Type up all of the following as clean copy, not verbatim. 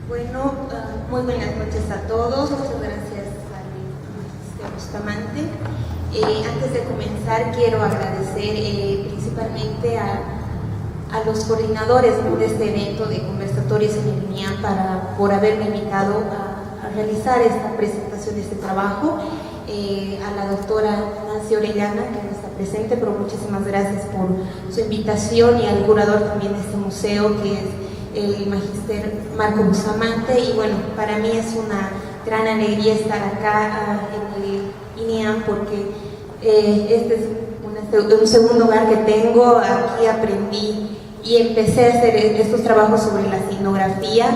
Bueno, muy buenas noches a todos. Muchas gracias al Magister Bustamante. Antes de comenzar, quiero agradecer principalmente a los coordinadores de este evento de conversatorios en el INEAM por haberme invitado a realizar esta presentación de este trabajo. A la doctora Nancy Orellana, que no está presente, pero muchísimas gracias por su invitación, y al curador también de este museo, que es el Magister Marco Bustamante. Y bueno, para mí es una gran alegría estar acá en el INEAM, porque este es un segundo hogar que tengo. Aquí aprendí y empecé a hacer estos trabajos sobre la etnografía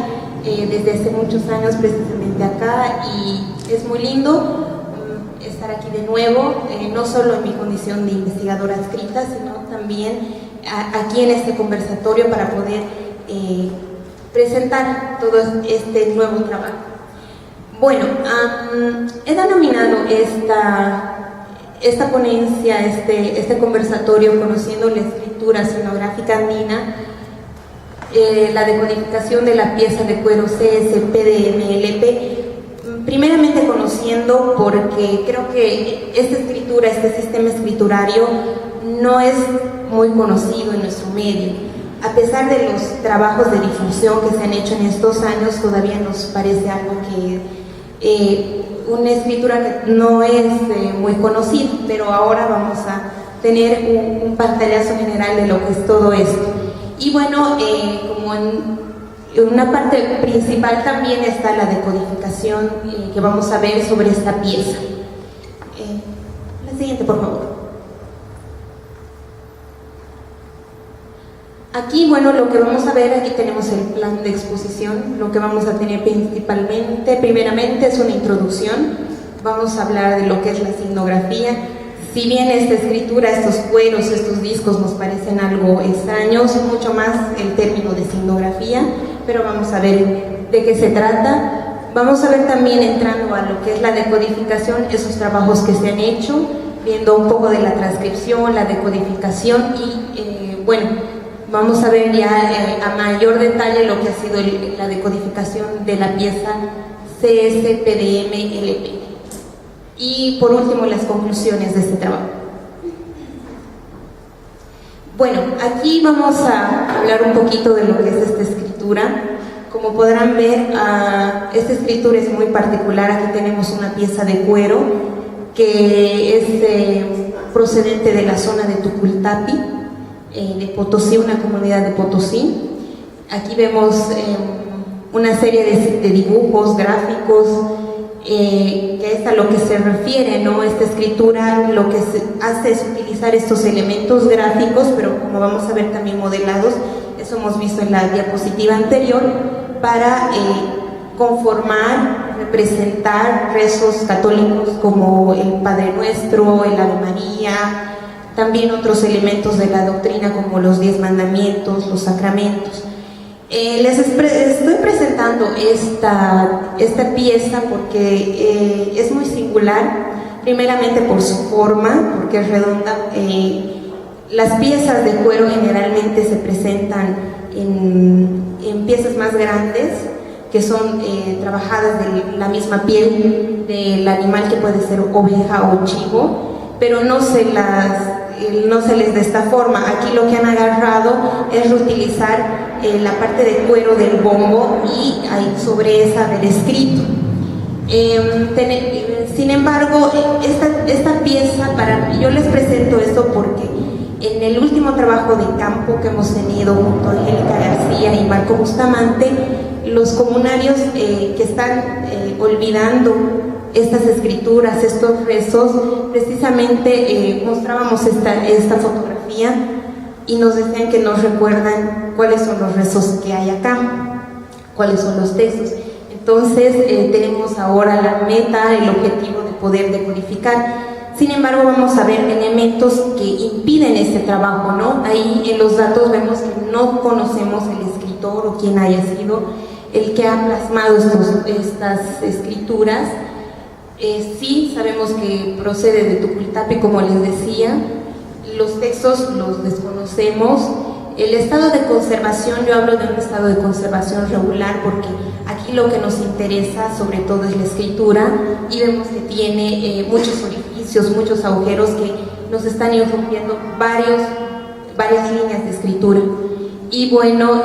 desde hace muchos años, precisamente acá, y es muy lindo estar aquí de nuevo, no solo en mi condición de investigadora adscrita, sino también aquí en este conversatorio para poder presentar todo este nuevo trabajo. Bueno, he denominado esta ponencia, este conversatorio, conociendo la escritura etnográfica andina, la decodificación de la pieza de cuero CSPDMLP. Primeramente conociendo, porque creo que esta escritura, este sistema escriturario no es muy conocido en nuestro medio. A pesar de los trabajos de difusión que se han hecho en estos años, todavía nos parece algo que una escritura que no es muy conocida, pero ahora vamos a tener un pantallazo general de lo que es todo esto. Y bueno, como en una parte principal también está la decodificación que vamos a ver sobre esta pieza. La siguiente, por favor. Aquí, bueno, lo que vamos a ver, aquí tenemos el plan de exposición. Lo que vamos a tener primeramente es una introducción. Vamos a hablar de lo que es la etnografía. Si bien esta escritura, estos cueros, estos discos nos parecen algo extraños, mucho más el término de etnografía, pero vamos a ver de qué se trata. Vamos a ver también, entrando a lo que es la decodificación, esos trabajos que se han hecho, viendo un poco de la transcripción, la decodificación y, bueno, vamos a ver ya a mayor detalle lo que ha sido la decodificación de la pieza CSPDMLP. Y por último, las conclusiones de este trabajo. Bueno, aquí vamos a hablar un poquito de lo que es esta escritura. Como podrán ver, esta escritura es muy particular. Aquí tenemos una pieza de cuero que es procedente de la zona de Tucultapi, de Potosí, una comunidad de Potosí. Aquí vemos una serie de dibujos, gráficos, que es a lo que se refiere, ¿no? Esta escritura lo que se hace es utilizar estos elementos gráficos, pero como vamos a ver también modelados, eso hemos visto en la diapositiva anterior, para conformar, representar rezos católicos como el Padre Nuestro, el Ave María, también otros elementos de la doctrina como los 10 mandamientos, los sacramentos. Les estoy presentando esta pieza porque es muy singular, primeramente por su forma, porque es redonda. Las piezas de cuero generalmente se presentan en piezas más grandes, que son trabajadas de la misma piel del animal, que puede ser oveja o chivo, pero no se les de esta forma. Aquí lo que han agarrado es reutilizar la parte de cuero del bombo y ahí sobre esa haber escrito. Sin embargo, esta pieza, yo les presento esto porque en el último trabajo de campo que hemos tenido junto a Angélica García y Marco Bustamante, los comunarios que están olvidando estas escrituras, estos rezos, precisamente mostrábamos esta fotografía y nos decían que nos recuerdan cuáles son los rezos que hay acá, cuáles son los textos. Entonces tenemos ahora la meta, el objetivo de poder decodificar. Sin embargo, vamos a ver elementos que impiden este trabajo, ¿no? Ahí en los datos vemos que no conocemos el escritor o quién haya sido el que ha plasmado estas escrituras. Sí sabemos que procede de Tucultapi, como les decía. Los textos los desconocemos. El estado de conservación, yo hablo de un estado de conservación regular porque aquí Aquí lo que nos interesa sobre todo es la escritura y vemos que tiene muchos orificios, muchos agujeros que nos están irrumpiendo varias líneas de escritura. Y bueno,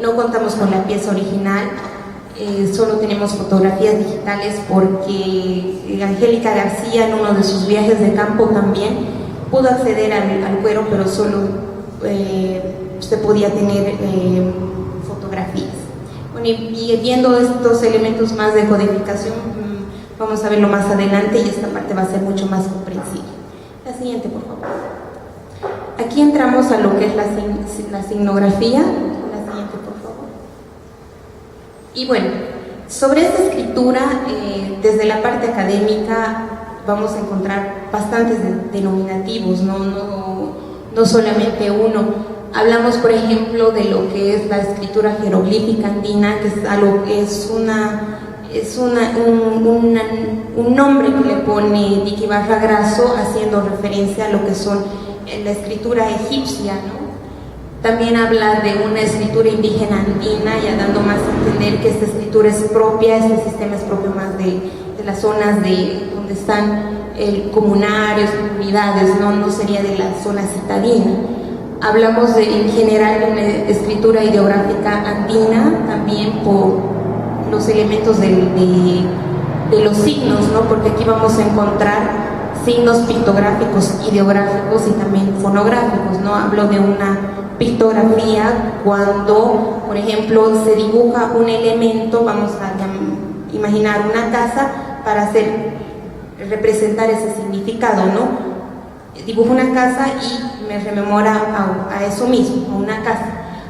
no contamos con la pieza original, solo tenemos fotografías digitales porque Angélica García en uno de sus viajes de campo también pudo acceder al cuero, pero solo se podía tener fotografías. Bueno, y viendo estos elementos más de codificación, vamos a verlo más adelante y esta parte va a ser mucho más comprensible. La siguiente, por favor. Aquí entramos a lo que es la signografía. La siguiente, por favor. Y bueno, sobre esta escritura, desde la parte académica vamos a encontrar bastantes denominativos, no solamente uno. Hablamos, por ejemplo, de lo que es la escritura jeroglífica andina, que es algo que un nombre que le pone Vicky Barra Grasso, haciendo referencia a lo que son la escritura egipcia, ¿no? También habla de una escritura indígena andina, ya dando más a entender que esta escritura es propia, este sistema es propio más de las zonas donde están comunarios, comunidades, no sería de la zona citadina. Hablamos en general de una escritura ideográfica andina, también por los elementos de los signos, ¿no? Porque aquí vamos a encontrar signos pictográficos, ideográficos y también fonográficos, ¿no? Hablo de una pictografía cuando, por ejemplo, se dibuja un elemento, vamos a imaginar una casa para representar ese significado, ¿no? Dibujo una casa y me rememora a eso mismo, a una casa.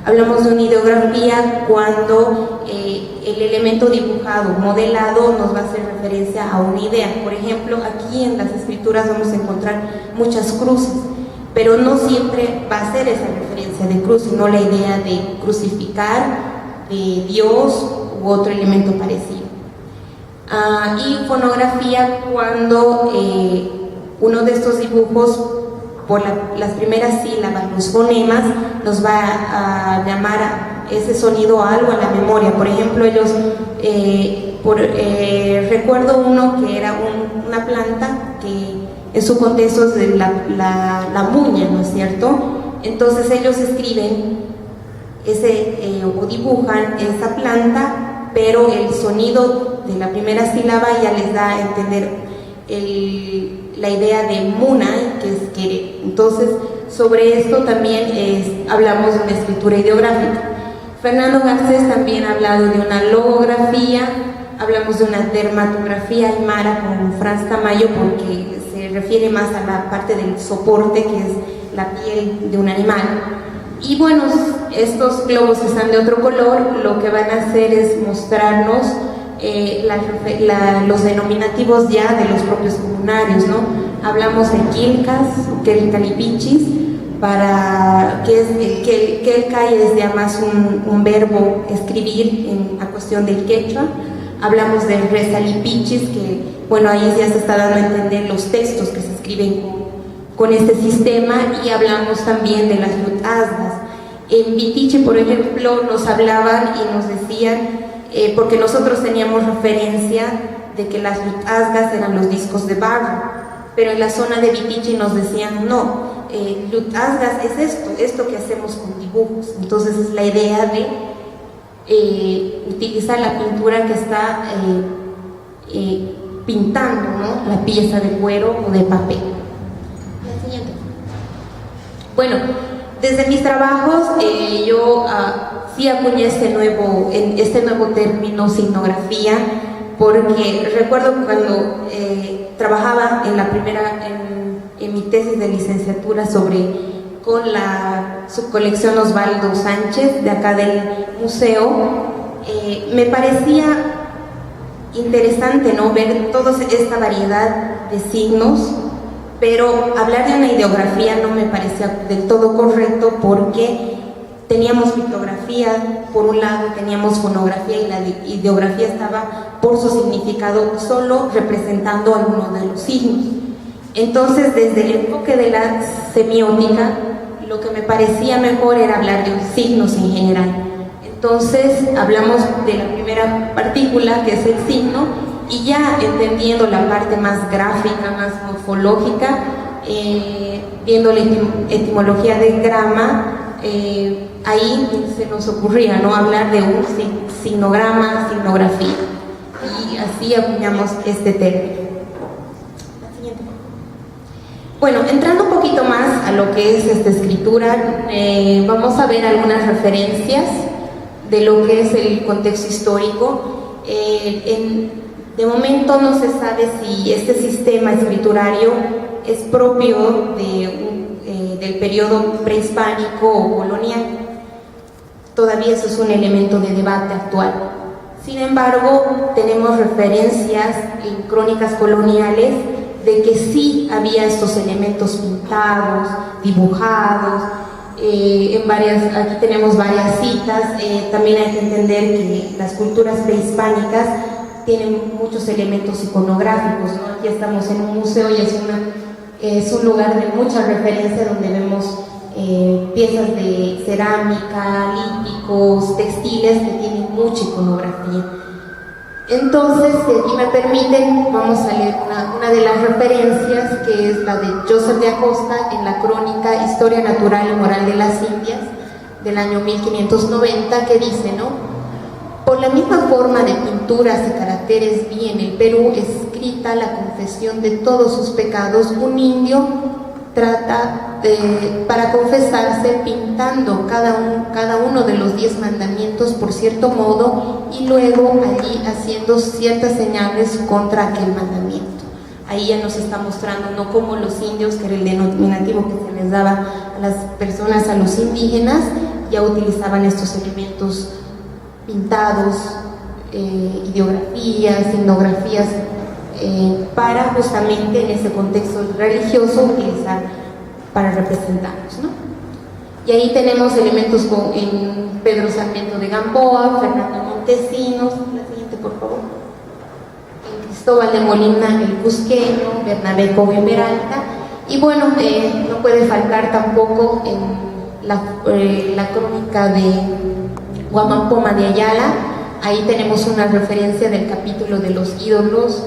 Hablamos de una ideografía cuando el elemento dibujado, modelado, nos va a hacer referencia a una idea. Por ejemplo, aquí en las escrituras vamos a encontrar muchas cruces, pero no siempre va a ser esa referencia de cruz, sino la idea de crucificar, de Dios u otro elemento parecido. Y fonografía cuando uno de estos dibujos, por las primeras sílabas, los fonemas, nos va a llamar a ese sonido a algo en la memoria. Por ejemplo, ellos, recuerdo uno que era una planta que en su contexto es de la muña, ¿no es cierto? Entonces ellos escriben o dibujan esa planta, pero el sonido de la primera sílaba ya les da a entender la idea de muna, que es querer. Entonces, sobre esto también hablamos de una escritura ideográfica. Fernando Garcés también ha hablado de una logografía, hablamos de una dermatografía aymara con Franz Tamayo, porque se refiere más a la parte del soporte, que es la piel de un animal. Y bueno, estos globos que están de otro color, lo que van a hacer es mostrarnos los denominativos ya de los propios comunarios, ¿no? Hablamos de quilcas, quelcalipichis, quelca es ya más un verbo escribir a cuestión del quechua. Hablamos de resalipichis, que bueno, ahí ya se está dando a entender los textos que se escriben con este sistema. Y hablamos también de las yutazgas. En Vitiche, por ejemplo, nos hablaban y nos decían, porque nosotros teníamos referencia de que las yutazgas eran los discos de barro, pero en la zona de Vitiche nos decían no, yutazgas es esto que hacemos con dibujos. Entonces es la idea de utilizar la pintura que está pintando, ¿no?, la pieza de cuero o de papel. La siguiente. Bueno, desde mis trabajos yo sí acuñé este nuevo término, signografía, porque recuerdo cuando trabajaba en mi tesis de licenciatura con la subcolección Osvaldo Sánchez de acá del museo, me parecía interesante, ¿no?, ver toda esta variedad de signos, pero hablar de una ideografía no me parecía del todo correcto, porque teníamos pictografía por un lado, teníamos fonografía, y la ideografía estaba por su significado solo representando algunos de los signos. Entonces, desde el enfoque de la semiótica, lo que me parecía mejor era hablar de signos en general. Entonces hablamos de la primera partícula, que es el signo, y ya entendiendo la parte más gráfica, más morfológica, viendo la etimología del grama, ahí se nos ocurría, ¿no?, hablar de un signograma, signografía, y así acuñamos este término. La siguiente. Bueno, entrando un poquito más a lo que es esta escritura, vamos a ver algunas referencias de lo que es el contexto histórico. De momento no se sabe si este sistema escriturario es propio del periodo prehispánico o colonial. Todavía eso es un elemento de debate actual. Sin embargo, tenemos referencias en crónicas coloniales de que sí había estos elementos pintados, dibujados. Aquí tenemos varias citas. También hay que entender que las culturas prehispánicas tienen muchos elementos iconográficos, ¿no? Aquí estamos en un museo y es un lugar de mucha referencia donde vemos piezas de cerámica, líticos, textiles que tienen mucha iconografía. Entonces, si aquí me permiten, vamos a leer una de las referencias, que es la de Joseph de Acosta en la crónica Historia Natural y Moral de las Indias del año 1590, que dice, ¿no? Por la misma forma de pinturas y caracteres vi en el Perú escrita la confesión de todos sus pecados, un indio trata para confesarse pintando cada uno de los 10 mandamientos por cierto modo y luego allí haciendo ciertas señales contra aquel mandamiento. Ahí ya nos está mostrando, no como los indios, que era el denominativo que se les daba a las personas, a los indígenas, ya utilizaban estos elementos pintados, ideografías, signografías, para justamente en ese contexto religioso utilizar para representarnos, ¿no? Y ahí tenemos elementos en Pedro Sarmiento de Gamboa, Fernando Montesinos, la siguiente por favor, en Cristóbal de Molina el Cusqueño, Bernabé Cobo Peralta, y bueno, no puede faltar tampoco en la crónica de Guamampoma de Ayala. Ahí tenemos una referencia del capítulo de los ídolos,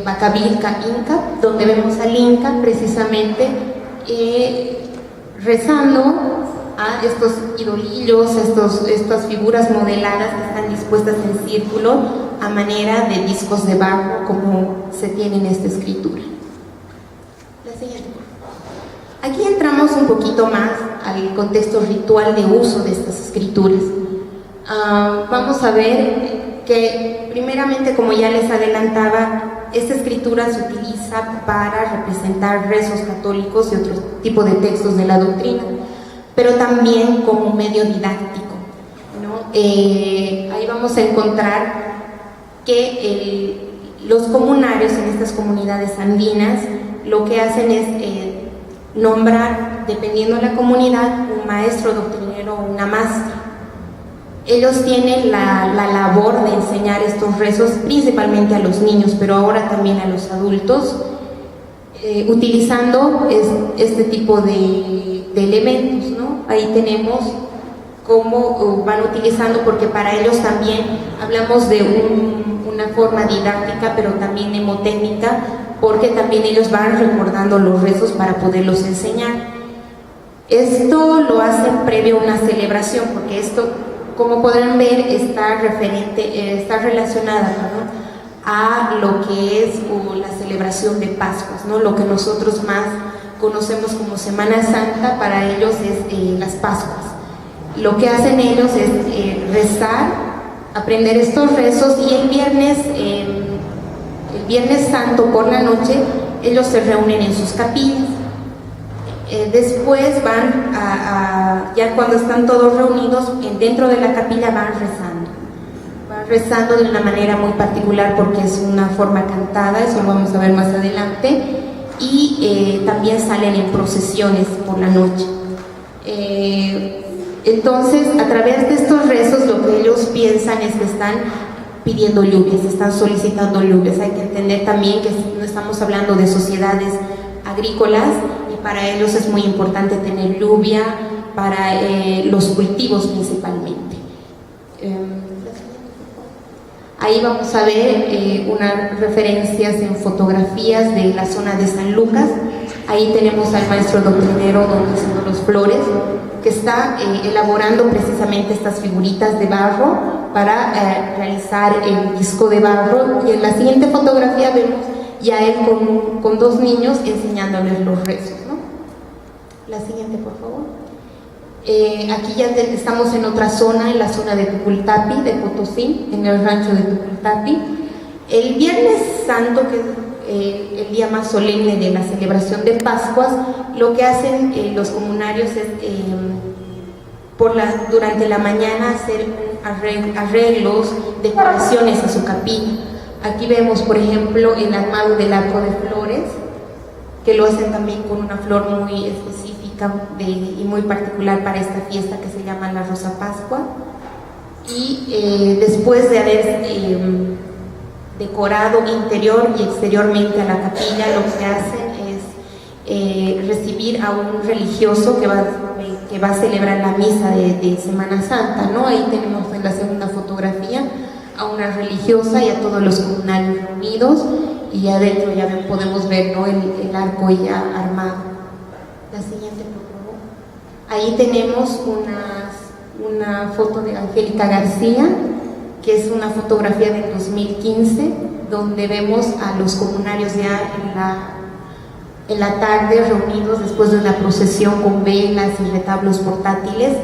Bacavilca Inca, donde vemos al Inca precisamente rezando a estos idolillos, estas figuras modeladas que están dispuestas en círculo a manera de discos de barro, como se tiene en esta escritura. La siguiente. Aquí entramos un poquito más al contexto ritual de uso de estas escrituras. Vamos a ver que primeramente, como ya les adelantaba, esta escritura se utiliza para representar rezos católicos y otro tipo de textos de la doctrina, pero también como medio didáctico, ¿no? Ahí vamos a encontrar que los comunarios en estas comunidades andinas lo que hacen es nombrar, dependiendo de la comunidad, un maestro doctrinero o una maestra. Ellos tienen la labor de enseñar estos rezos principalmente a los niños, pero ahora también a los adultos, utilizando este tipo de elementos, ¿no? Ahí tenemos cómo van utilizando, porque para ellos también hablamos de una forma didáctica, pero también hemotécnica, porque también ellos van recordando los rezos para poderlos enseñar. Esto lo hacen previo a una celebración, porque esto, como podrán ver, está relacionada, ¿no?, a lo que es la celebración de Pascuas, ¿no? Lo que nosotros más conocemos como Semana Santa, para ellos es las Pascuas. Lo que hacen ellos es rezar, aprender estos rezos, y el Viernes Santo por la noche ellos se reúnen en sus capillas. Después van ya cuando están todos reunidos dentro de la capilla, van rezando de una manera muy particular, porque es una forma cantada, eso lo vamos a ver más adelante, y también salen en procesiones por la noche. Entonces, a través de estos rezos, lo que ellos piensan es que están pidiendo lluvias, están solicitando lluvias. Hay que entender también que no estamos hablando de sociedades agrícolas, y para ellos es muy importante tener lluvia para los cultivos principalmente. Ahí vamos a ver unas referencias en fotografías de la zona de San Lucas. Ahí tenemos al maestro doctrinero don Isidoro Flores, que está elaborando precisamente estas figuritas de barro para realizar el disco de barro. Y en la siguiente fotografía vemos ya él con dos niños enseñándoles los rezos, ¿no? La siguiente, por favor. Aquí ya estamos en otra zona, en la zona de Tucultapi, de Potosí, en el rancho de Tucultapi. El Viernes Santo, que es el día más solemne de la celebración de Pascuas, lo que hacen los comunarios es durante la mañana hacer arreglos, decoraciones a su capilla. Aquí vemos, por ejemplo, el armado del arco de flores, que lo hacen también con una flor muy específica y muy particular para esta fiesta, que se llama la Rosa Pascua. Y después de haber decorado interior y exteriormente a la capilla, lo que hacen es recibir a un religioso que va a celebrar la misa de Semana Santa, ¿no? Ahí tenemos en la segunda fotografía a una religiosa y a todos los comunarios reunidos, y adentro ya podemos ver, ¿no?, el arco ya armado. La siguiente, por favor. Ahí tenemos una foto de Angélica García, que es una fotografía del 2015, donde vemos a los comunarios ya en la tarde reunidos después de una procesión con velas y retablos portátiles.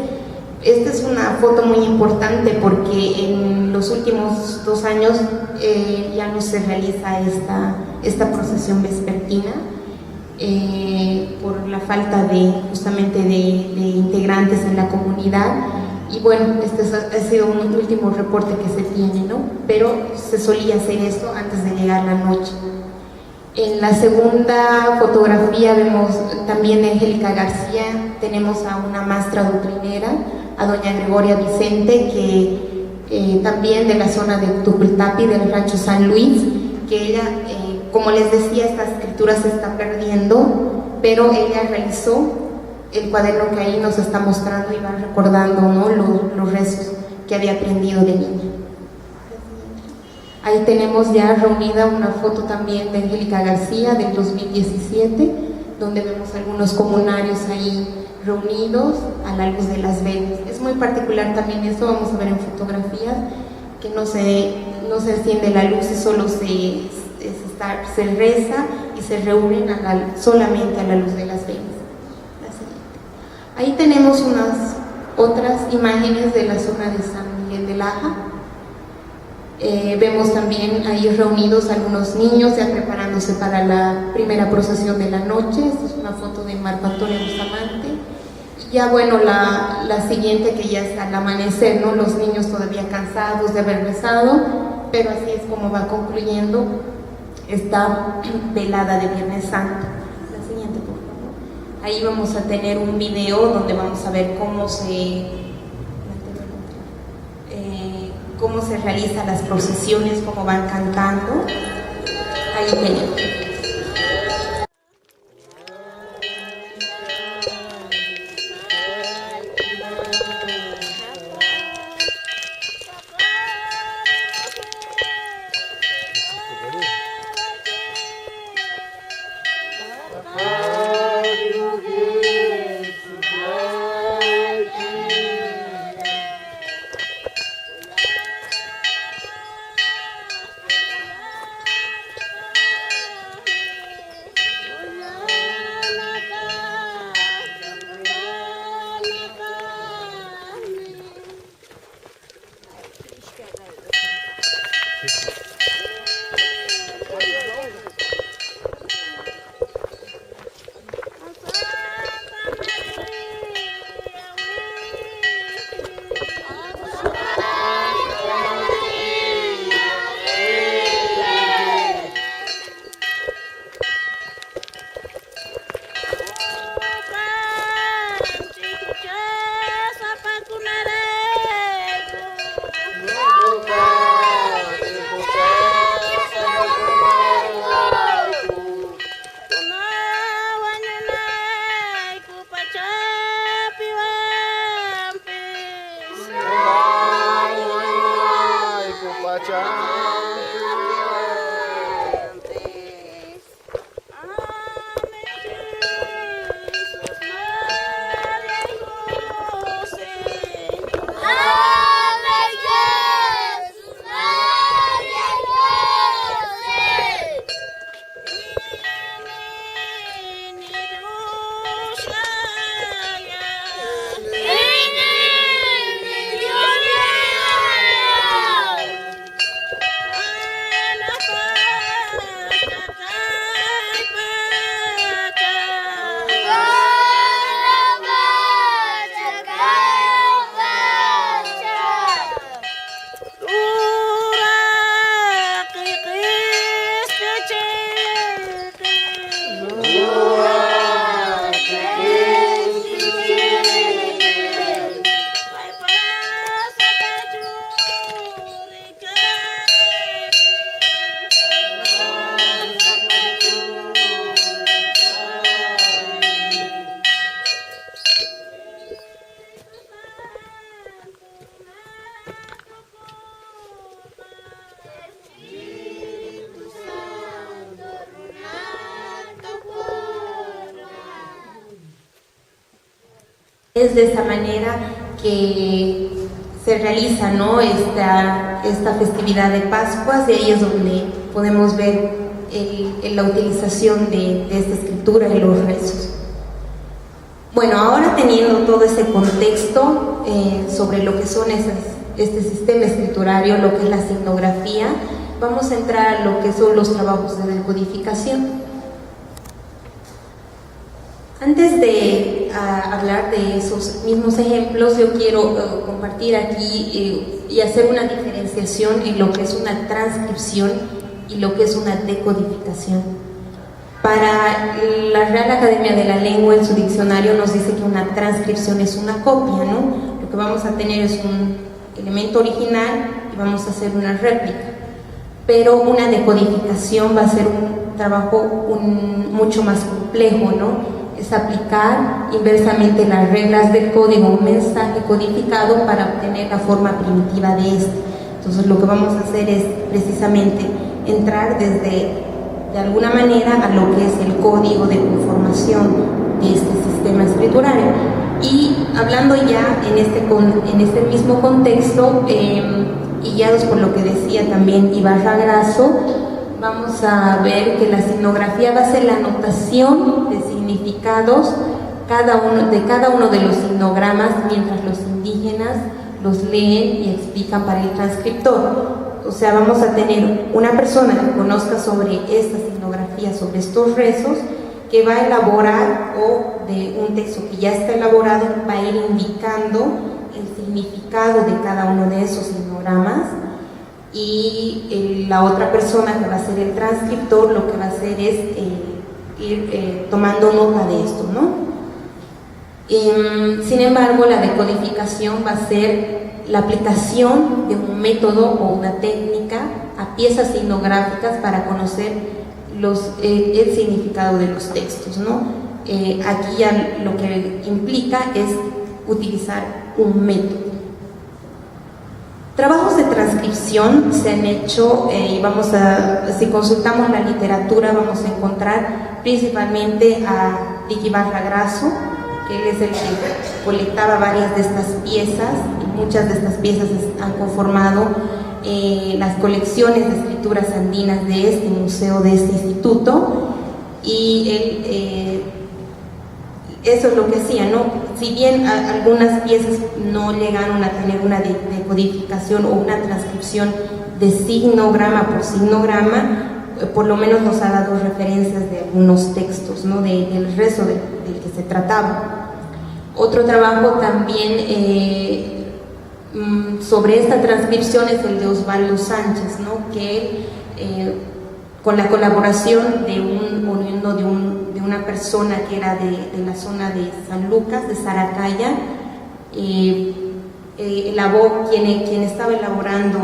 Esta es una foto muy importante porque en los últimos 2 años ya no se realiza esta procesión vespertina por la falta justamente de integrantes en la comunidad. Y bueno, este ha sido un último reporte que se tiene, ¿no? Pero se solía hacer esto antes de llegar la noche. En la segunda fotografía vemos también de Angélica García, tenemos a una maestra doctrinera, a doña Gregoria Vicente, que también de la zona de Tucultapi, del rancho San Luis, que ella, como les decía, esta escritura se está perdiendo, pero ella realizó el cuaderno que ahí nos está mostrando y va recordando, ¿no?, los rezos que había aprendido de niña. Ahí tenemos ya reunida una foto también de Angélica García del 2017, donde vemos algunos comunarios ahí reunidos a la luz de las velas. Es muy particular también esto, vamos a ver en fotografías, que no se enciende la luz y solo se reza y se reúnen solamente a la luz de las velas. Ahí tenemos unas otras imágenes de la zona de San Miguel de Laja. Vemos también ahí reunidos algunos niños ya preparándose para la primera procesión de la noche. Esta es una foto de Marco Antonio Bustamante. Y ya bueno, la siguiente, que ya está al amanecer, ¿no?, los niños todavía cansados de haber rezado, pero así es como va concluyendo esta velada de Viernes Santo. La siguiente, por favor. Ahí vamos a tener un video donde vamos a ver cómo se realizan las procesiones, cómo van cantando. Ahí tenemos. Pacha. Es de esa manera que se realiza, ¿no?, esta festividad de Pascuas, y ahí es donde podemos ver la utilización de esta escritura y los rezos. Bueno, ahora teniendo todo ese contexto sobre lo que son este sistema escriturario, lo que es la signografía, vamos a entrar a lo que son los trabajos de decodificación. Antes de hablar de esos mismos ejemplos, yo quiero compartir aquí y hacer una diferenciación en lo que es una transcripción y lo que es una decodificación. Para la Real Academia de la Lengua, en su diccionario nos dice que una transcripción es una copia, ¿no? Lo que vamos a tener es un elemento original y vamos a hacer una réplica. Pero una decodificación va a ser un trabajo mucho más complejo, ¿no? Es aplicar inversamente las reglas del código, un mensaje codificado para obtener la forma primitiva de este. Entonces lo que vamos a hacer es precisamente entrar de alguna manera a lo que es el código de conformación de este sistema escriturario. Y hablando ya en este mismo contexto, y guiados por lo que decía también Ibarra Grasso, vamos a ver que la signografía va a ser la anotación de significados de cada uno de los signogramas, mientras los indígenas los leen y explican para el transcriptor. O sea, vamos a tener una persona que conozca sobre esta signografía, sobre estos rezos, que va a elaborar, o de un texto que ya está elaborado, va a ir indicando el significado de cada uno de esos signogramas, y la otra persona que va a ser el transcriptor lo que va a hacer es ir tomando nota de esto, ¿no? Sin embargo, la decodificación va a ser la aplicación de un método o una técnica a piezas signográficas para conocer el significado de los textos, ¿no? Aquí ya lo que implica es utilizar un método. Trabajos de transcripción se han hecho, y si consultamos la literatura vamos a encontrar principalmente a Vicky Barra Grasso, que él es el que colectaba varias de estas piezas, y muchas de estas piezas han conformado las colecciones de escrituras andinas de este museo, de este instituto, y él eso es lo que hacía, ¿no? Si bien algunas piezas no llegaron a tener una decodificación o una transcripción de signograma por signograma, por lo menos nos ha dado referencias de algunos textos, ¿no?, del rezo del que se trataba. Otro trabajo también sobre esta transcripción es el de Osvaldo Sánchez, ¿no?, que él, con la colaboración de una persona que era de la zona de San Lucas, de Saracaya, quien estaba elaborando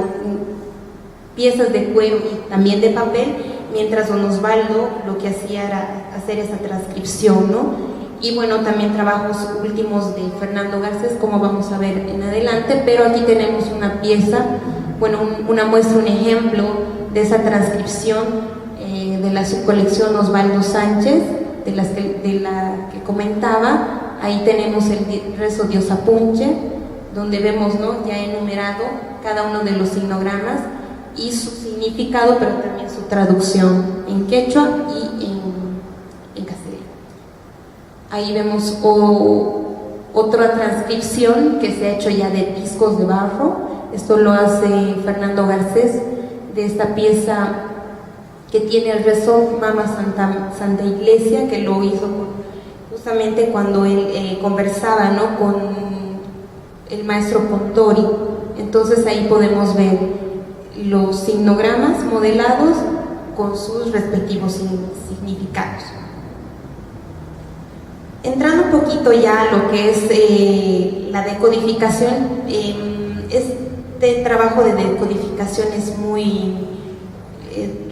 piezas de cuero y también de papel, mientras don Osvaldo lo que hacía era hacer esa transcripción, ¿no? Y bueno, también trabajos últimos de Fernando Garcés, como vamos a ver en adelante, pero aquí tenemos una pieza, bueno, una muestra, un ejemplo de esa transcripción de la subcolección Osvaldo Sánchez, de la que comentaba. Ahí tenemos el rezo Diosapunche, donde vemos, ¿no?, ya enumerado cada uno de los signogramas y su significado, pero también su traducción en quechua y en castellano. Ahí vemos otra transcripción que se ha hecho ya de discos de barro. Esto lo hace Fernando Garcés, de esta pieza que tiene el rezo Mama Santa Iglesia, que lo hizo justamente cuando él conversaba, ¿no?, con el maestro Pontori. Entonces ahí podemos ver los signogramas modelados con sus respectivos significados. Entrando un poquito ya a lo que es la decodificación, este trabajo de decodificación es muy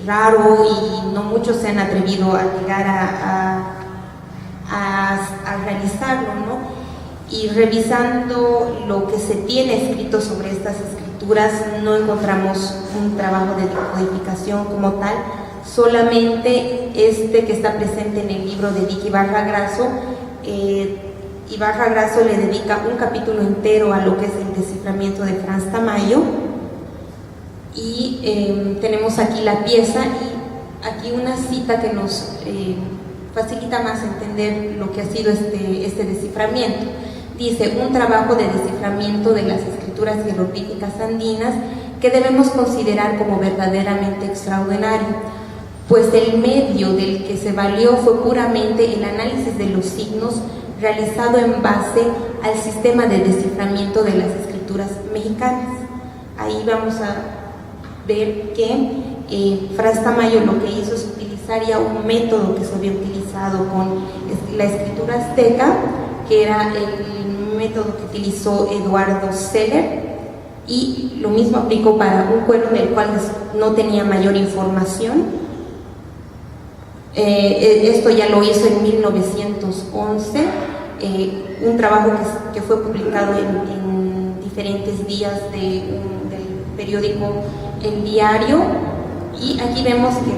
raro y no muchos se han atrevido a llegar a realizarlo, ¿no? Y revisando lo que se tiene escrito sobre estas escrituras, no encontramos un trabajo de decodificación como tal, solamente este que está presente en el libro de Vicky Barra Grasso, Ibarra Grasso le dedica un capítulo entero a lo que es el desciframiento de Franz Tamayo. Y tenemos aquí la pieza y aquí una cita que nos facilita más entender lo que ha sido este desciframiento. Dice: un trabajo de desciframiento de las escrituras jeroglíficas andinas que debemos considerar como verdaderamente extraordinario, pues el medio del que se valió fue puramente el análisis de los signos realizado en base al sistema de desciframiento de las escrituras mexicanas. Ahí vamos a ver que Franz Tamayo lo que hizo es utilizar ya un método que se había utilizado con la escritura azteca, que era el método que utilizó Eduardo Seller, y lo mismo aplicó para un cuero en el cual no tenía mayor información. Esto ya lo hizo en 1911, un trabajo que fue publicado en diferentes días del periódico El Diario, y aquí vemos que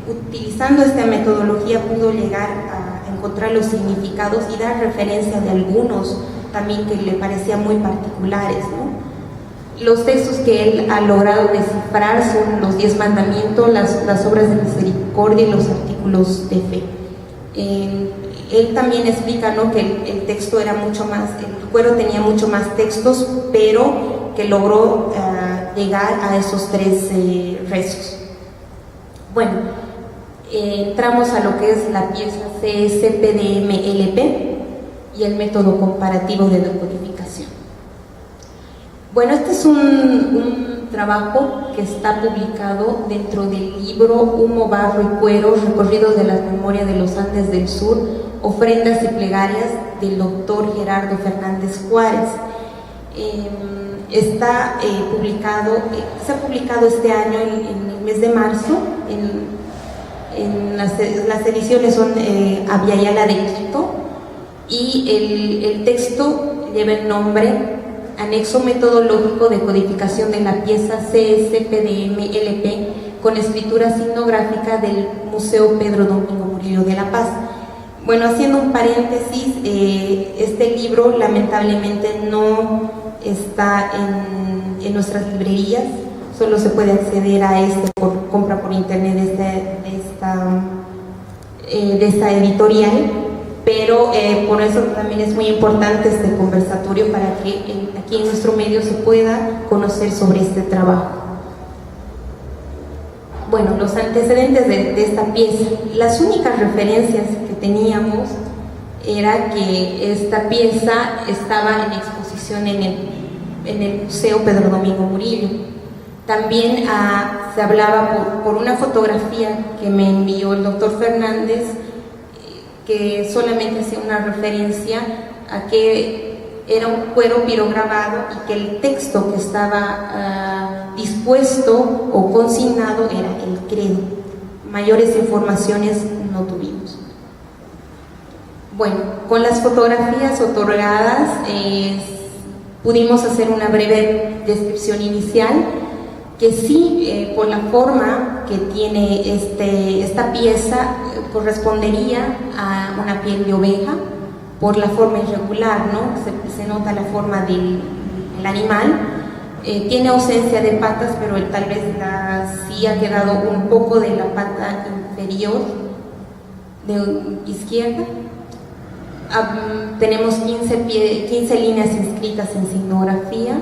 utilizando esta metodología pudo llegar a encontrar los significados y dar referencia de algunos también que le parecían muy particulares, ¿no? Los textos que él ha logrado descifrar son los 10 mandamientos, las obras de misericordia y los artículos de fe. Él también explica, ¿no?, que el texto era mucho más, el cuero tenía mucho más textos, pero que logró llegar a esos 3 rezos. Bueno, entramos a lo que es la pieza CSPDM-LP y el método comparativo de decodificación. Bueno, este es un trabajo que está publicado dentro del libro Humo, Barro y Cuero, recorridos de las memorias de los Andes del Sur, ofrendas y plegarias, del doctor Gerardo Fernández Juárez. Está publicado, se ha publicado este año en el mes de marzo, las ediciones son Aviala de Quito, y el texto lleva el nombre Anexo metodológico de codificación de la pieza CSPDM-LP con escritura signográfica del Museo Pedro Domingo Murillo de La Paz. Bueno, haciendo un paréntesis, este libro lamentablemente no está en nuestras librerías, solo se puede acceder a por compra por internet de esta editorial, pero por eso también es muy importante este conversatorio para que aquí en nuestro medio se pueda conocer sobre este trabajo. Bueno, los antecedentes de esta pieza. Las únicas referencias que teníamos era que esta pieza estaba en exposición en el Museo Pedro Domingo Murillo. También se hablaba por una fotografía que me envió el doctor Fernández, que solamente hacía una referencia a que era un cuero pirograbado y que el texto que estaba dispuesto o consignado era el credo. Mayores informaciones no tuvimos. Bueno, con las fotografías otorgadas pudimos hacer una breve descripción inicial, que sí, por la forma que tiene esta pieza, correspondería a una piel de oveja, por la forma irregular, ¿no? Se nota la forma del animal. Tiene ausencia de patas, pero tal vez sí ha quedado un poco de la pata inferior de izquierda. Tenemos 15 líneas inscritas en signografía.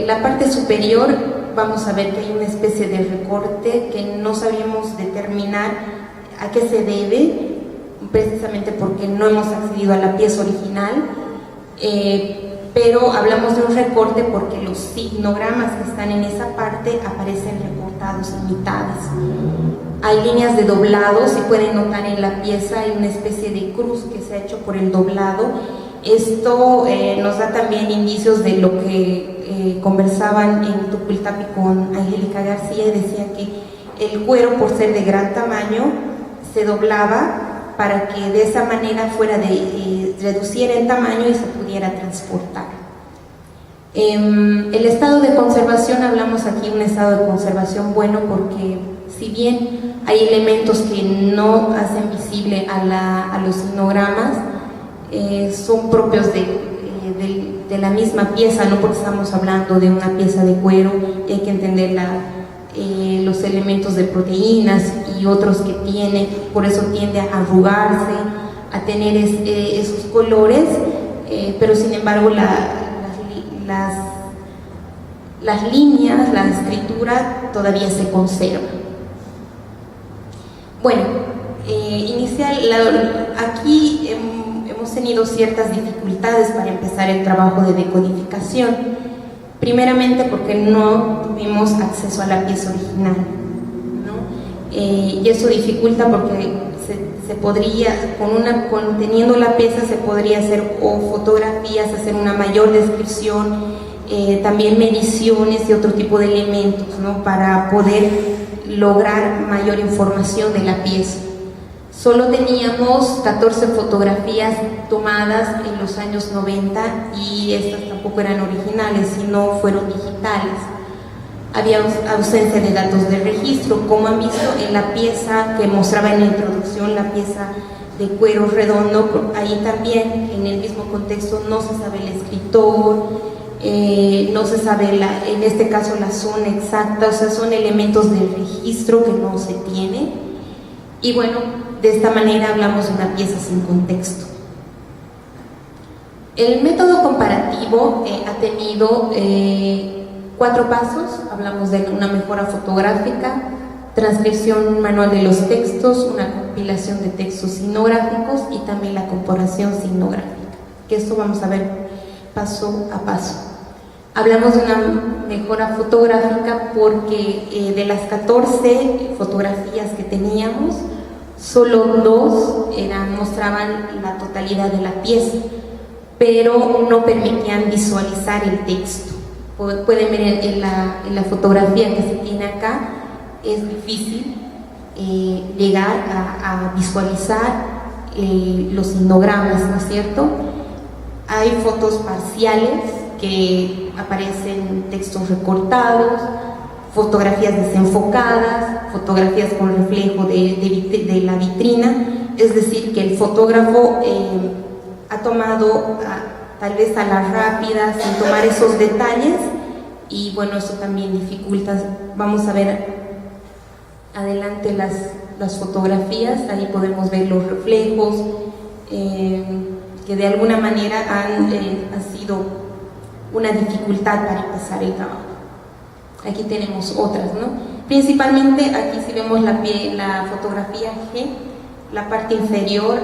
La parte superior vamos a ver que hay una especie de recorte que no sabíamos determinar a qué se debe, precisamente porque no hemos accedido a la pieza original, pero hablamos de un recorte porque los signogramas que están en esa parte aparecen recortados en mitades. Hay líneas de doblado, si pueden notar en la pieza hay una especie de cruz que se ha hecho por el doblado. Esto nos da también indicios de lo que conversaban en Tucultapi con Angélica García, y decía que el cuero, por ser de gran tamaño, se doblaba para que de esa manera reduciera en tamaño y se pudiera transportar. El estado de conservación, hablamos aquí de un estado de conservación bueno, porque si bien Hay elementos que no hacen visible a los signogramas, son propios de la misma pieza, ¿no? Porque estamos hablando de una pieza de cuero y hay que entender los elementos de proteínas y otros que tiene, por eso tiende a arrugarse, a tener esos colores, pero sin embargo las líneas, la escritura todavía se conserva. Bueno, aquí hemos tenido ciertas dificultades para empezar el trabajo de decodificación, primeramente porque no tuvimos acceso a la pieza original, ¿no? Y eso dificulta porque se podría, teniendo la pieza se podría hacer fotografías, hacer una mayor descripción, también mediciones y otro tipo de elementos, ¿no? Para poder lograr mayor información de la pieza. Solo teníamos 14 fotografías tomadas en los años 90 y estas tampoco eran originales, sino fueron digitales. Había ausencia de datos de registro, como han visto en la pieza que mostraba en la introducción, la pieza de cuero redondo, ahí también en el mismo contexto no se sabe el escritor, no se sabe en este caso la zona exacta, o sea, son elementos de registro que no se tiene. Y bueno, de esta manera hablamos de una pieza sin contexto. El método comparativo ha tenido 4 pasos. Hablamos de una mejora fotográfica, transcripción manual de los textos, una compilación de textos signográficos y también la comparación signográfica, que esto vamos a ver paso a paso. Hablamos de una mejora fotográfica porque de las 14 fotografías que teníamos, solo 2 mostraban la totalidad de la pieza, pero no permitían visualizar el texto. Pueden ver en la fotografía que se tiene acá, es difícil llegar a visualizar los signogramas, ¿no es cierto? Hay fotos parciales que aparecen textos recortados, fotografías desenfocadas, fotografías con reflejo de la vitrina, es decir, que el fotógrafo ha tomado tal vez a la rápida, sin tomar esos detalles, y bueno, eso también dificulta. Vamos a ver adelante las fotografías, ahí podemos ver los reflejos, que de alguna manera han sido una dificultad para empezar el trabajo. Aquí tenemos otras, ¿no? Principalmente aquí si vemos la fotografía G, la parte inferior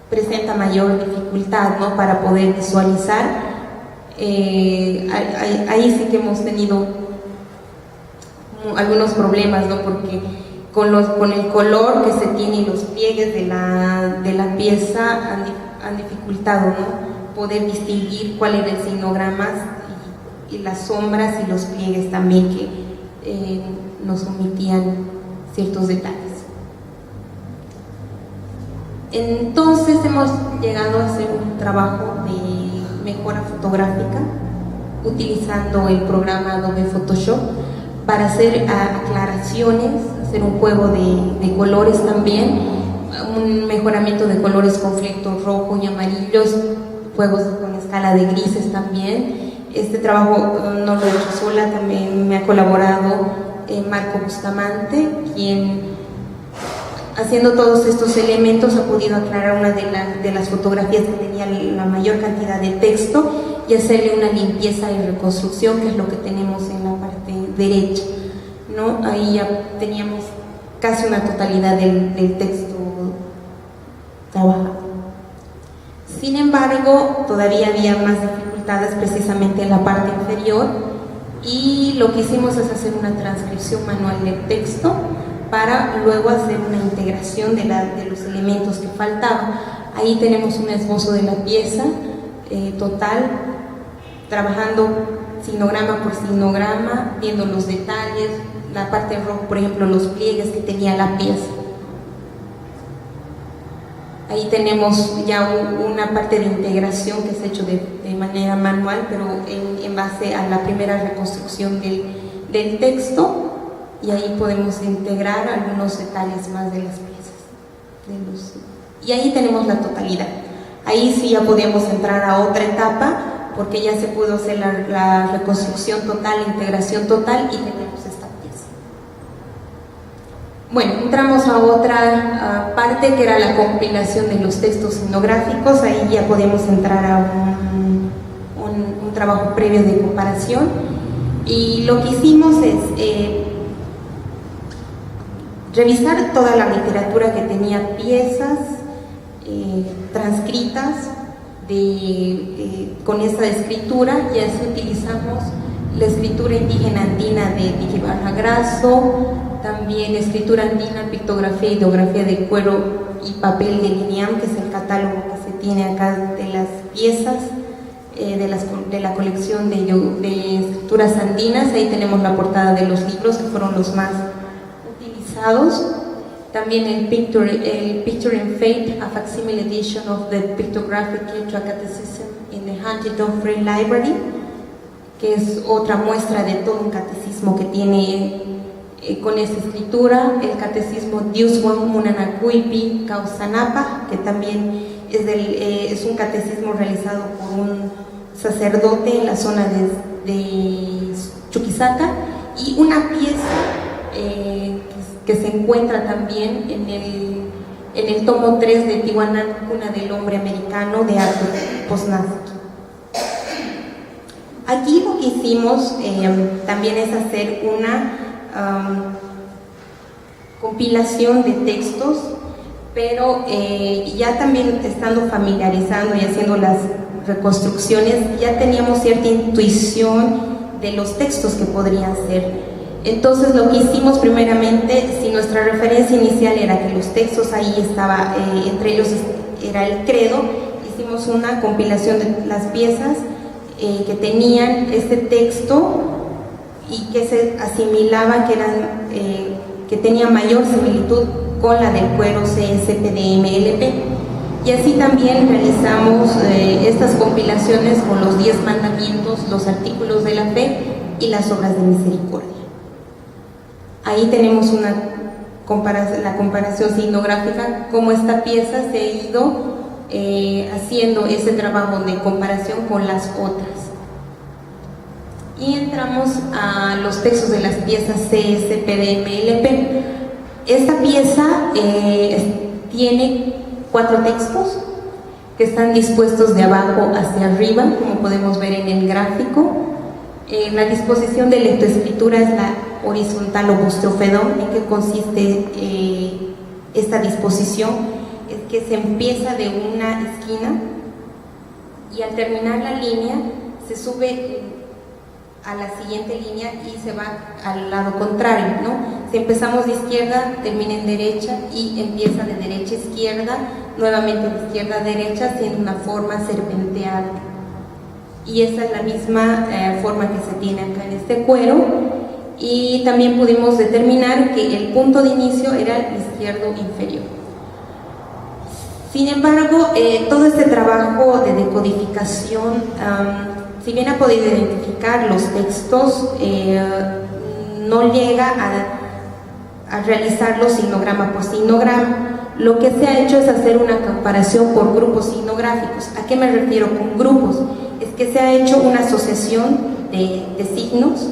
presenta mayor dificultad, ¿no? Para poder visualizar. Ahí sí que hemos tenido algunos problemas, ¿no? Porque con el color que se tiene y los pliegues de la pieza han dificultado, ¿no? Poder distinguir cuál era el signograma y las sombras y los pliegues también que nos omitían ciertos detalles. Entonces hemos llegado a hacer un trabajo de mejora fotográfica utilizando el programa Adobe Photoshop para hacer aclaraciones, hacer un juego de colores también, un mejoramiento de colores con filtros rojos y amarillos, juegos con escala de grises también. Este trabajo no lo he hecho sola, también me ha colaborado Marco Bustamante, quien haciendo todos estos elementos ha podido aclarar una de las fotografías que tenía la mayor cantidad de texto y hacerle una limpieza y reconstrucción, que es lo que tenemos en la parte derecha, ¿no? Ahí ya teníamos casi una totalidad del texto trabajado. Sin embargo, todavía había más dificultades precisamente en la parte inferior, y lo que hicimos es hacer una transcripción manual del texto para luego hacer una integración de los elementos que faltaban. Ahí tenemos un esbozo de la pieza total, trabajando signograma por signograma, viendo los detalles, la parte roja, por ejemplo, los pliegues que tenía la pieza. Ahí tenemos ya una parte de integración que se ha hecho de manera manual, pero en base a la primera reconstrucción del texto. y ahí podemos integrar algunos detalles más de las piezas. Y ahí tenemos la totalidad. Ahí sí ya podíamos entrar a otra etapa, porque ya se pudo hacer la reconstrucción total, la integración total, y tenemos esta pieza. Bueno, entramos a otra parte, que era la compilación de los textos etnográficos. Ahí ya podíamos entrar a un trabajo previo de comparación, y lo que hicimos es revisar toda la literatura que tenía piezas transcritas con esta escritura, y así utilizamos la escritura indígena andina de Vicky Barra Grasso, también escritura andina, pictografía y ideografía de cuero y papel de Liniam, que es el catálogo que se tiene acá de las piezas de la colección de escrituras andinas. Ahí tenemos la portada de los libros, que fueron los más utilizados. También el Picture in Fate, a facsimile edition of the Pictographic Quechua Catechism in the Huntington Free Library, que es otra muestra de todo un catecismo que tiene con esta escritura. El catecismo Diuswan Munanacuipi Causanapa, que también es un catecismo realizado por un sacerdote en la zona de Chuquisaca, y una pieza que se encuentra también en el tomo 3 de Tihuanán, Cuna del Hombre Americano, de Arthur Posnansky. Aquí lo que hicimos también es hacer una compilación de textos, pero ya también estando familiarizando y haciendo las reconstrucciones, ya teníamos cierta intuición de los textos que podrían ser. Entonces lo que hicimos primeramente, si nuestra referencia inicial era que los textos ahí estaba, entre ellos era el credo, hicimos una compilación de las piezas que tenían este texto y que se asimilaban, que tenían mayor similitud con la del cuero CSPDMLP. Y así también realizamos estas compilaciones con los 10 mandamientos, los artículos de la fe y las obras de misericordia. Ahí tenemos la comparación signográfica, cómo esta pieza se ha ido haciendo ese trabajo de comparación con las otras. Y entramos a los textos de las piezas CSPDMLP. Esta pieza tiene 4 textos que están dispuestos de abajo hacia arriba, como podemos ver en el gráfico. La disposición de lectoescritura es la horizontal o bustrofedón. ¿En qué consiste esta disposición? Es que se empieza de una esquina y al terminar la línea se sube a la siguiente línea y se va al lado contrario, ¿no? Si empezamos de izquierda, termina en derecha y empieza de derecha a izquierda, nuevamente de izquierda a derecha, siendo una forma serpenteada. Y esa es la misma forma que se tiene acá en este cuero. Y también pudimos determinar que el punto de inicio era el izquierdo inferior. Sin embargo, todo este trabajo de decodificación, si bien ha podido identificar los textos, no llega a realizarlo signograma por signograma. Lo que se ha hecho es hacer una comparación por grupos signográficos. ¿A qué me refiero con grupos? Es que se ha hecho una asociación de signos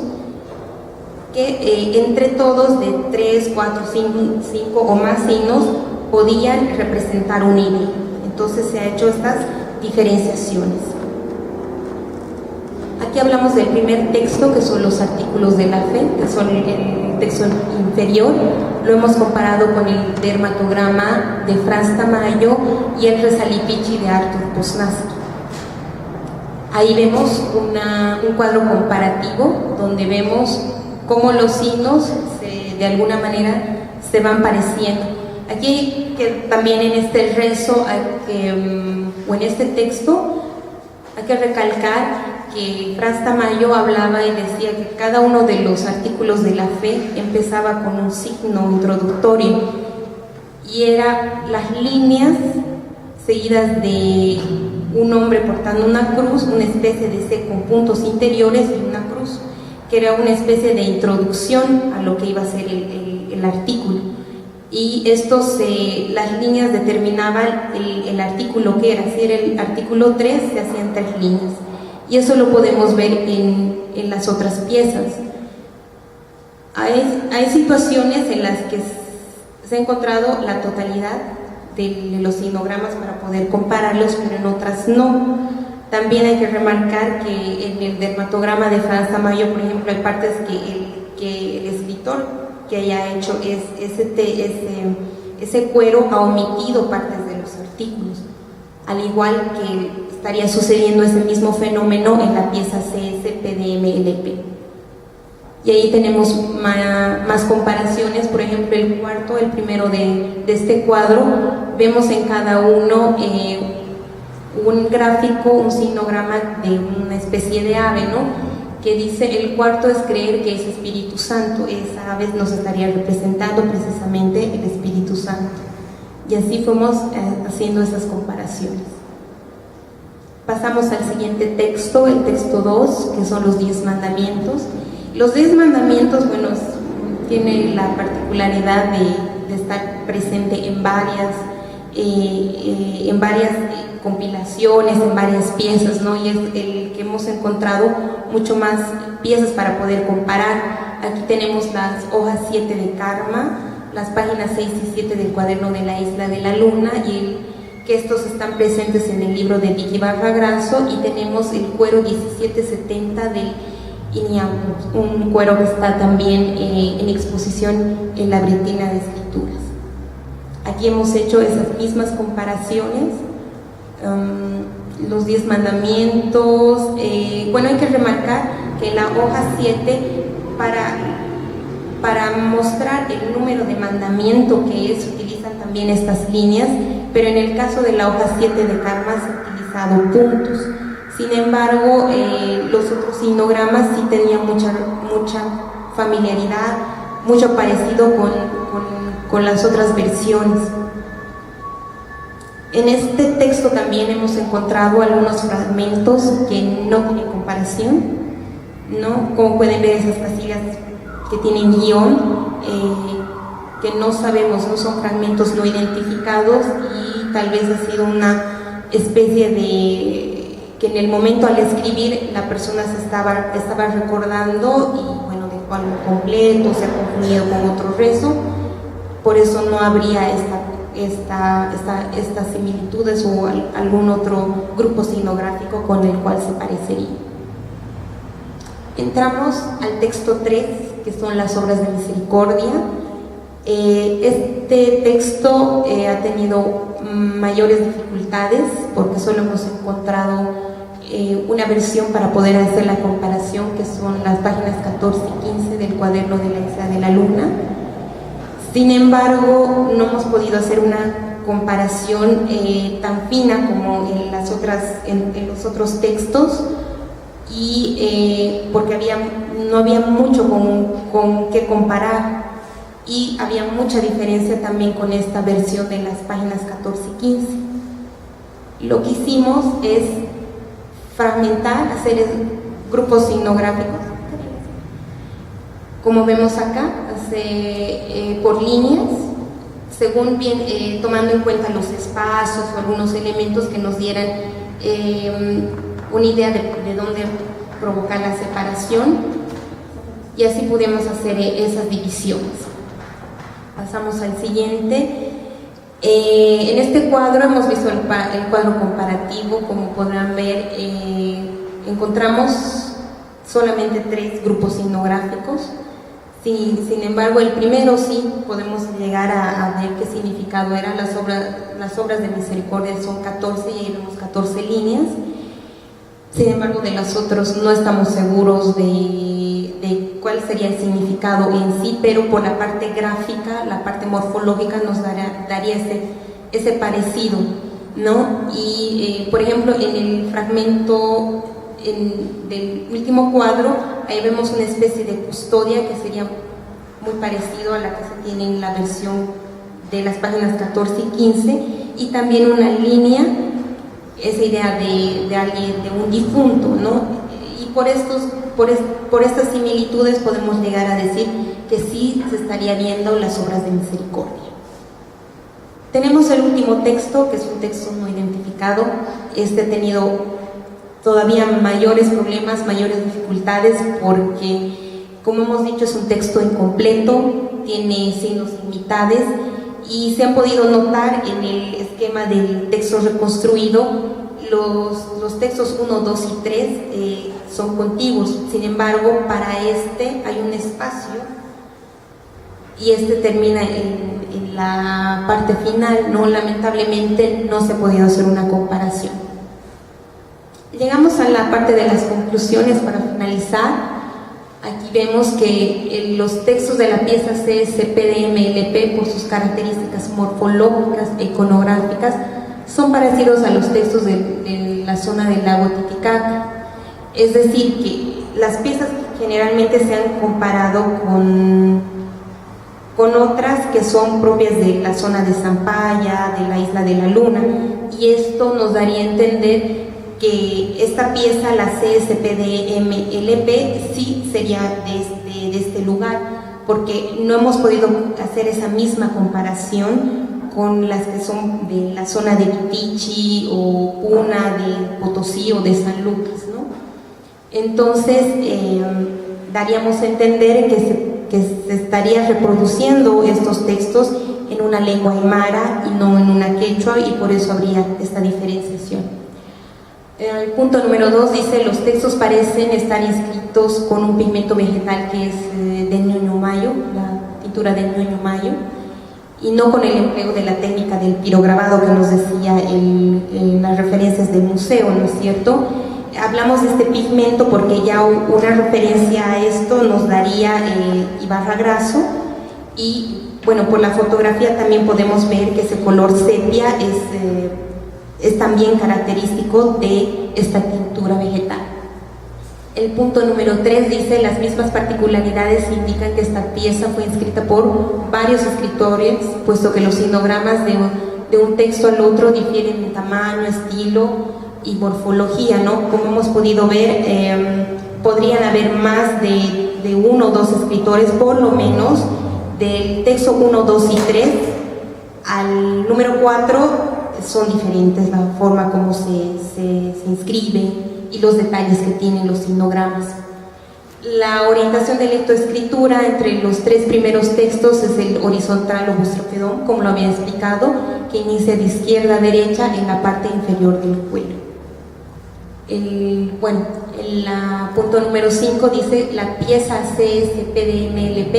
que entre todos, de 3, 4, 5 o más signos, podían representar un hilo. Entonces se ha hecho estas diferenciaciones. Aquí hablamos del primer texto, que son los artículos de la fe, que son el texto inferior. Lo hemos comparado con el dermatograma de Franz Tamayo y el Resalipichi de Arthur Posnansky. Ahí vemos un cuadro comparativo donde vemos cómo los signos de alguna manera se van pareciendo. Aquí que también en este rezo o en este texto hay que recalcar que Franz Tamayo hablaba y decía que cada uno de los artículos de la fe empezaba con un signo introductorio y eran las líneas seguidas de un hombre portando una cruz, una especie de C con puntos interiores y una cruz. que era una especie de introducción a lo que iba a ser el artículo. Y las líneas determinaban el artículo que era. Si era el artículo 3, se hacían 3 líneas. Y eso lo podemos ver en las otras piezas. Hay situaciones en las que se ha encontrado la totalidad de los signogramas para poder compararlos, pero en otras no. También hay que remarcar que en el dermatograma de Franz Tamayo, por ejemplo, hay partes que el escritor que haya hecho ese cuero ha omitido partes de los artículos, al igual que estaría sucediendo ese mismo fenómeno en la pieza CS, PDM, LP. Y ahí tenemos más comparaciones. Por ejemplo, el primero de este cuadro, vemos en cada uno un gráfico, un signograma de una especie de ave, ¿no? Que dice: el cuarto es creer que es Espíritu Santo. Esa ave nos estaría representando precisamente el Espíritu Santo. Y así fuimos haciendo esas comparaciones. Pasamos al siguiente texto, el texto 2, que son los 10 mandamientos. Los 10 mandamientos, bueno, tiene la particularidad de estar presente en varias compilaciones, en varias piezas, ¿no? Y es el que hemos encontrado mucho más piezas para poder comparar. Aquí tenemos las hojas 7 de Karma, las páginas 6 y 7 del cuaderno de la Isla de la Luna, y que estos están presentes en el libro de Vicky Barra Grasso, y tenemos el cuero 1770 del Iñam, un cuero que está también en exposición en la Bretina de Escrituras. Aquí hemos hecho esas mismas comparaciones, los 10 mandamientos. Bueno, hay que remarcar que la hoja 7, para mostrar el número de mandamiento que es, utilizan también estas líneas, pero en el caso de la hoja 7 de Karma se han utilizado puntos. Sin embargo, los otros signogramas sí tenían mucha familiaridad, mucho parecido con las otras versiones. En este texto también hemos encontrado algunos fragmentos que no tienen comparación, ¿no? Como pueden ver, esas casillas que tienen guión, que no sabemos, no son fragmentos no identificados, y tal vez ha sido una especie de que en el momento al escribir la persona se estaba recordando y bueno, dejó algo completo, se ha confundido con otro rezo. Por eso no habría estas similitudes o algún otro grupo signográfico con el cual se parecería. Entramos al texto 3, que son las obras de misericordia. Este texto ha tenido mayores dificultades porque solo hemos encontrado una versión para poder hacer la comparación, que son las páginas 14 y 15 del cuaderno de la Isla de la Luna. Sin embargo, no hemos podido hacer una comparación tan fina como en los otros textos, y porque no había mucho con qué comparar, y había mucha diferencia también con esta versión de las páginas 14 y 15. Lo que hicimos es fragmentar, hacer grupos signográficos, como vemos acá, por líneas, según bien tomando en cuenta los espacios o algunos elementos que nos dieran una idea de dónde provocar la separación, y así pudimos hacer esas divisiones. Pasamos al siguiente. En este cuadro hemos visto el cuadro comparativo. Como podrán ver, encontramos solamente 3 grupos signográficos. Sin embargo, el primero sí podemos llegar a ver qué significado eran las obras de misericordia. Son 14 y ahí vemos 14 líneas. Sin embargo, de los otros no estamos seguros de cuál sería el significado en sí, pero por la parte gráfica, la parte morfológica nos daría ese parecido, ¿no? Y por ejemplo, en el fragmento del último cuadro, ahí vemos una especie de custodia que sería muy parecido a la que se tiene en la versión de las páginas 14 y 15, y también una línea, esa idea de alguien, de un difunto, ¿no? Y por estos por estas similitudes podemos llegar a decir que sí se estaría viendo las obras de misericordia. Tenemos el último texto, que es un texto no identificado. Este ha tenido todavía mayores problemas, mayores dificultades, porque, como hemos dicho, es un texto incompleto, tiene signos limitades, y se han podido notar en el esquema del texto reconstruido, los textos 1, 2 y 3 son contiguos. Sin embargo, para este hay un espacio, y este termina en la parte final, ¿no? Lamentablemente no se ha podido hacer una comparación. Llegamos a la parte de las conclusiones para finalizar. Aquí vemos que los textos de la pieza CSPDMLP, por sus características morfológicas e iconográficas, son parecidos a los textos de la zona del lago Titicaca. Es decir, que las piezas generalmente se han comparado con otras que son propias de la zona de Zampaya, de la Isla de la Luna, y esto nos daría a entender que esta pieza, la CSPDMLP, sí sería de este lugar, porque no hemos podido hacer esa misma comparación con las que son de la zona de Vitichi o Puna, de Potosí o de San Lucas, ¿no? Entonces, daríamos a entender que se estaría reproduciendo estos textos en una lengua aymara y no en una quechua, y por eso habría esta diferenciación. El punto número 2 dice: los textos parecen estar inscritos con un pigmento vegetal que es de Ñuño Mayo, la pintura de Ñuño Mayo, y no con el empleo de la técnica del pirograbado que nos decía en las referencias del museo, ¿no es cierto? Hablamos de este pigmento porque ya una referencia a esto nos daría Ibarra Grasso, y bueno, por la fotografía también podemos ver que ese color sepia es también característico de esta tintura vegetal. El punto número 3 dice: las mismas particularidades indican que esta pieza fue inscrita por varios escritores, puesto que los sinogramas de un texto al otro difieren en tamaño, estilo y morfología, ¿no? Como hemos podido ver, podrían haber más de 1 o 2 escritores, por lo menos, del texto 1, 2 y 3 al número 4. Son diferentes la forma como se inscribe y los detalles que tienen los sinogramas. La orientación de lectoescritura entre los 3 primeros textos es el horizontal o bustrofedón, como lo había explicado, que inicia de izquierda a derecha en la parte inferior del cuello. El punto número 5 dice: la pieza CSPDMLP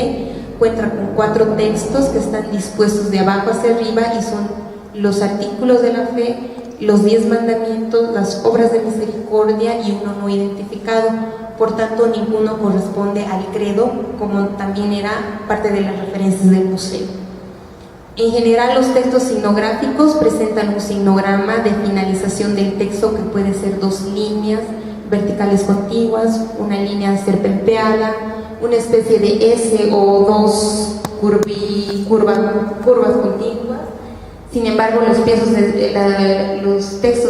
cuenta con 4 textos que están dispuestos de abajo hacia arriba, y son los artículos de la fe, los 10 mandamientos, las obras de misericordia y uno no identificado. Por tanto, ninguno corresponde al credo, como también era parte de las referencias del museo. En general, los textos signográficos presentan un signograma de finalización del texto, que puede ser 2 líneas verticales contiguas, una línea serpenteada, una especie de S o 2 curvas contiguas. Sin embargo, los textos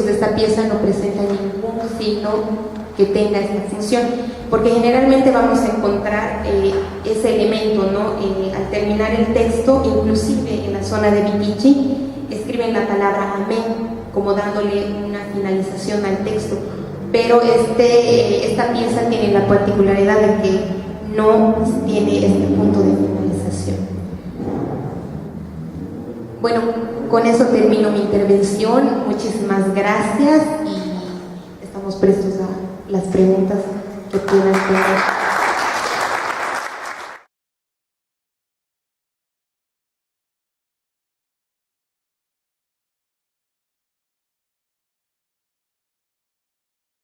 de esta pieza no presentan ningún signo que tenga esta función, porque generalmente vamos a encontrar ese elemento, ¿no? Al terminar el texto, inclusive en la zona de Vitichi, escriben la palabra amén, como dándole una finalización al texto, pero esta pieza tiene la particularidad de que no tiene este punto de finalización. Bueno, con eso termino mi intervención. Muchísimas gracias, y estamos prestos a las preguntas que puedan tener.